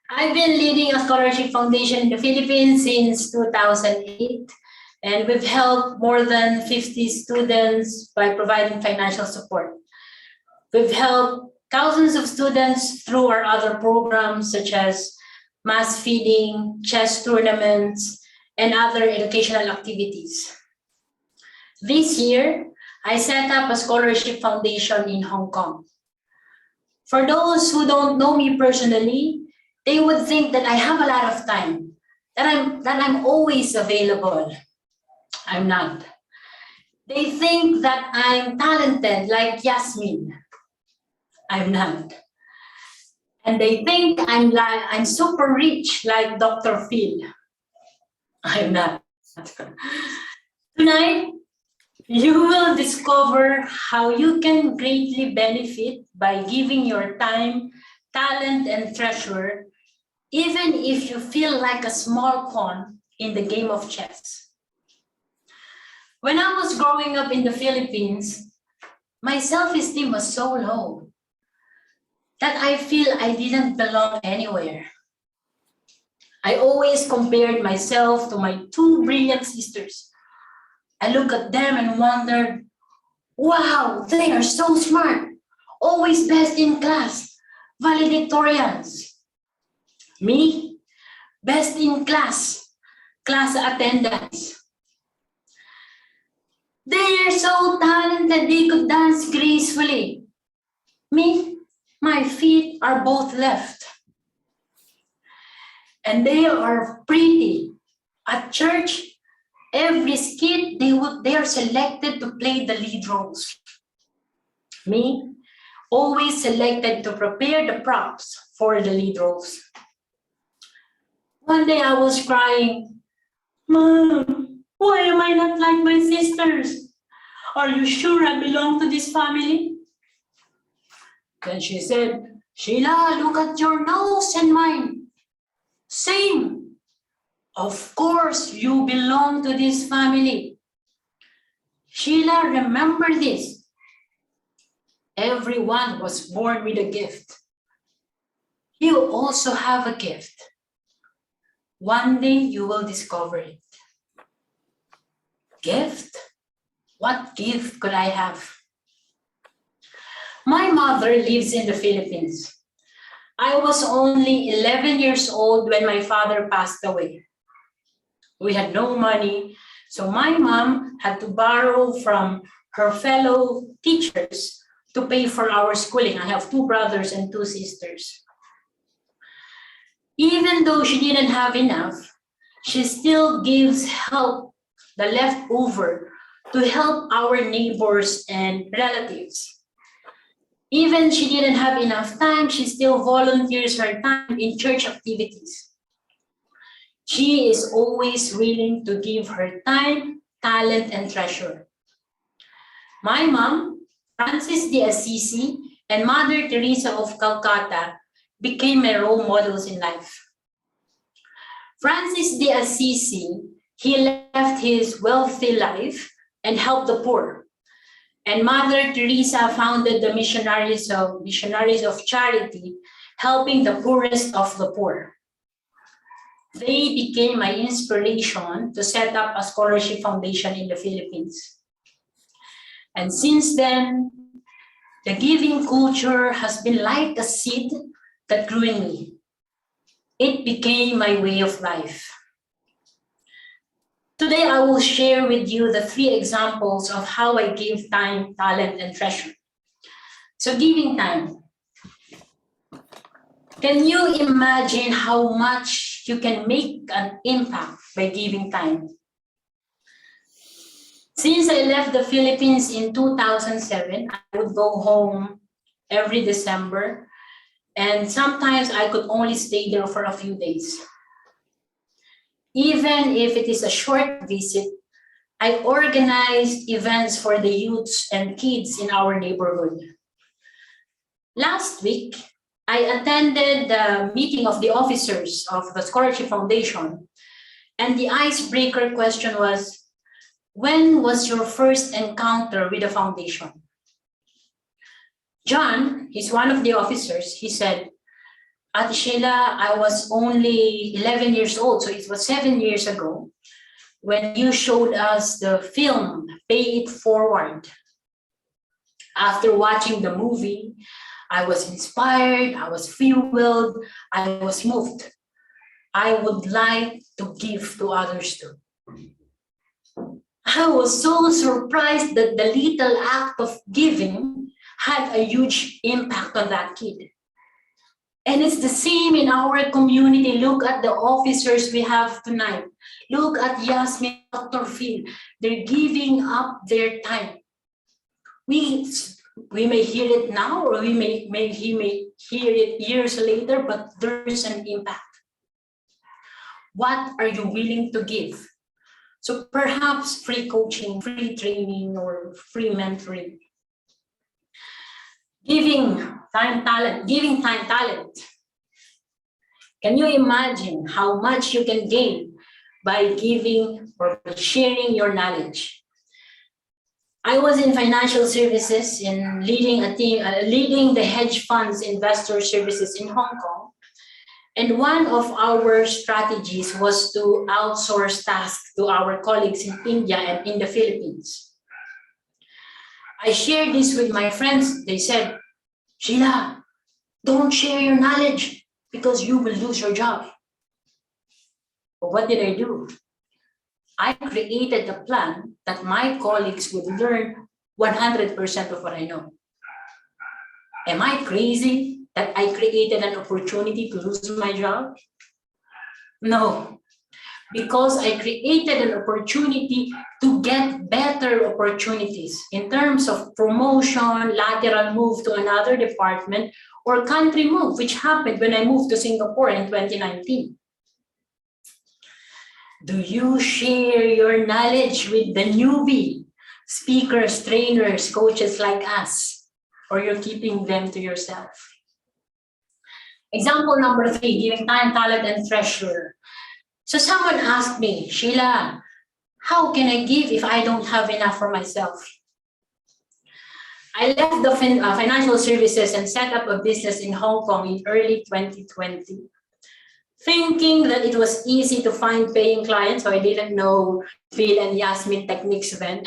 I've been leading a scholarship foundation in the Philippines since 2008, and we've helped more than 50 students by providing financial support. We've helped thousands of students through our other programs such as mass feeding, chess tournaments, and other educational activities. This year, I set up a scholarship foundation in Hong Kong. For those who don't know me personally, they would think that I have a lot of time, that I'm always available. I'm not. They think that I'm talented like Yasmine. I'm not. And they think I'm super rich like Dr. Phil. I'm not. Tonight, you will discover how you can greatly benefit by giving your time, talent, and treasure, even if you feel like a small pawn in the game of chess. When I was growing up in the Philippines, my self-esteem was so low that I feel I didn't belong anywhere. I always compared myself to my two brilliant sisters. I look at them and wondered, wow, they are so smart, always best in class, valedictorians. Me, best in class, class attendance. They are so talented they could dance gracefully. Me, my feet are both left. And they are pretty. At church, every skit, they are selected to play the lead roles. Me, always selected to prepare the props for the lead roles. One day I was crying, Mom, why am I not like my sisters? Are you sure I belong to this family? Then she said, Sheila, look at your nose and mine. Same. Of course, you belong to this family. Sheila, remember this. Everyone was born with a gift. You also have a gift. One day you will discover it. Gift? What gift could I have? My mother lives in the Philippines. I was only 11 years old when my father passed away. We had no money, so my mom had to borrow from her fellow teachers to pay for our schooling. I have two brothers and two sisters. Even though she didn't have enough, she still gives help, the leftover, to help our neighbors and relatives. Even she didn't have enough time, she still volunteers her time in church activities. She is always willing to give her time, talent, and treasure. My mom, Francis de Assisi, and Mother Teresa of Calcutta became my role models in life. Francis de Assisi, he left his wealthy life and helped the poor. And Mother Teresa founded the Missionaries of Charity, helping the poorest of the poor. They became my inspiration to set up a scholarship foundation in the Philippines. And since then, the giving culture has been like a seed that grew in me. It became my way of life. Today, I will share with you the 3 examples of how I give time, talent, and treasure. So giving time. Can you imagine how much you can make an impact by giving time? Since I left the Philippines in 2007, I would go home every December, and sometimes I could only stay there for a few days. Even if it is a short visit, I organized events for the youths and kids in our neighborhood. Last week, I attended the meeting of the officers of the Scholarship Foundation, and the icebreaker question was, when was your first encounter with the foundation? John, he's one of the officers, he said, At Shiela, I was only 11 years old, so it was 7 years ago when you showed us the film, Pay It Forward. After watching the movie, I was inspired, I was fueled, I was moved. I would like to give to others too. I was so surprised that the little act of giving had a huge impact on that kid. And it's the same in our community. Look at the officers we have tonight. Look at Yasmine, Dr. Phil. They're giving up their time. We may hear it now, or he may hear it years later, but there's an impact. What are you willing to give? So perhaps free coaching, free training, or free mentoring. Giving time, talent. Can you imagine how much you can gain by giving or by sharing your knowledge? I was in financial services in leading a team, leading the hedge funds investor services in Hong Kong. And one of our strategies was to outsource tasks to our colleagues in India and in the Philippines. I shared this with my friends. They said, Sheila, don't share your knowledge because you will lose your job. But what did I do? I created a plan that my colleagues would learn 100% of what I know. Am I crazy that I created an opportunity to lose my job? No, because I created an opportunity to get better opportunities in terms of promotion, lateral move to another department, or country move, which happened when I moved to Singapore in 2019. Do you share your knowledge with the newbie, speakers, trainers, coaches like us, or you're keeping them to yourself? Example number 3, giving time, talent, and treasure. So someone asked me, Sheila, how can I give if I don't have enough for myself? I left the financial services and set up a business in Hong Kong in early 2020, thinking that it was easy to find paying clients. So I didn't know Phil and Yasmine techniques then.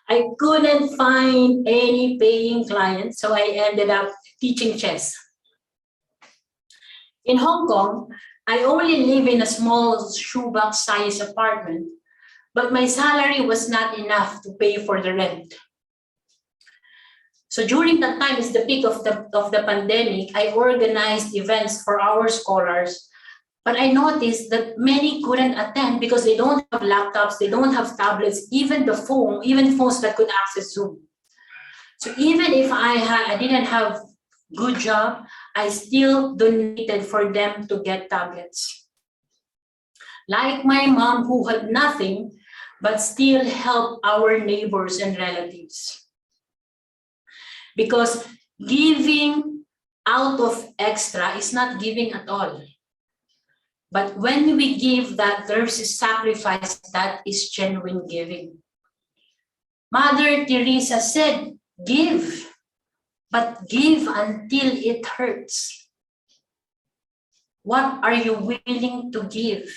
I couldn't find any paying clients, so I ended up teaching chess. In Hong Kong, I only live in a small shoebox size apartment, but my salary was not enough to pay for the rent. So during that time, it's the peak of the pandemic, I organized events for our scholars, but I noticed that many couldn't attend because they don't have laptops, they don't have tablets, even phones that could access Zoom. So even if I didn't have good job, I still donated for them to get tablets. Like my mom, who had nothing, but still helped our neighbors and relatives. Because giving out of extra is not giving at all. But when we give that, there's a sacrifice that is genuine giving. Mother Teresa said, give, but give until it hurts. What are you willing to give,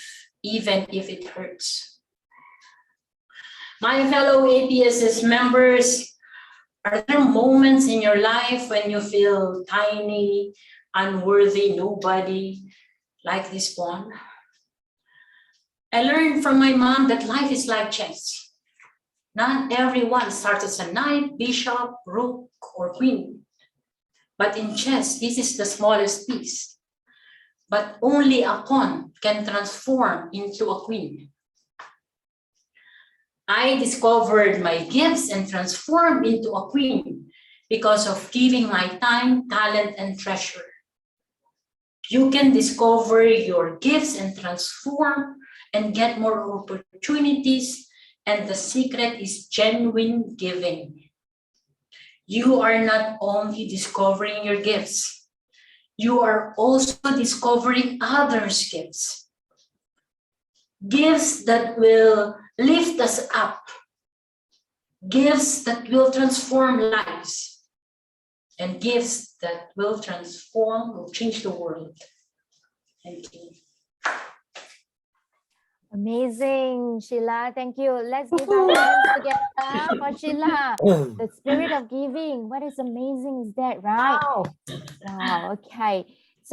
even if it hurts? My fellow APSS members, are there moments in your life when you feel tiny, unworthy, nobody, like this one? I learned from my mom that life is like chess. Not everyone starts as a knight, bishop, rook, or queen. But in chess, this is the smallest piece. But only a pawn can transform into a queen. I discovered my gifts and transformed into a queen because of giving my time, talent, and treasure. You can discover your gifts and transform and get more opportunities, and the secret is genuine giving. You are not only discovering your gifts, you are also discovering others' gifts. Gifts that will lift us up. Gifts that will transform lives. and gifts that will transform, will change the world. Thank you. Amazing, Shiela. Thank you. Let's give our hands together for Shiela. The spirit of giving. What is amazing is that, right? Wow. Wow. Okay.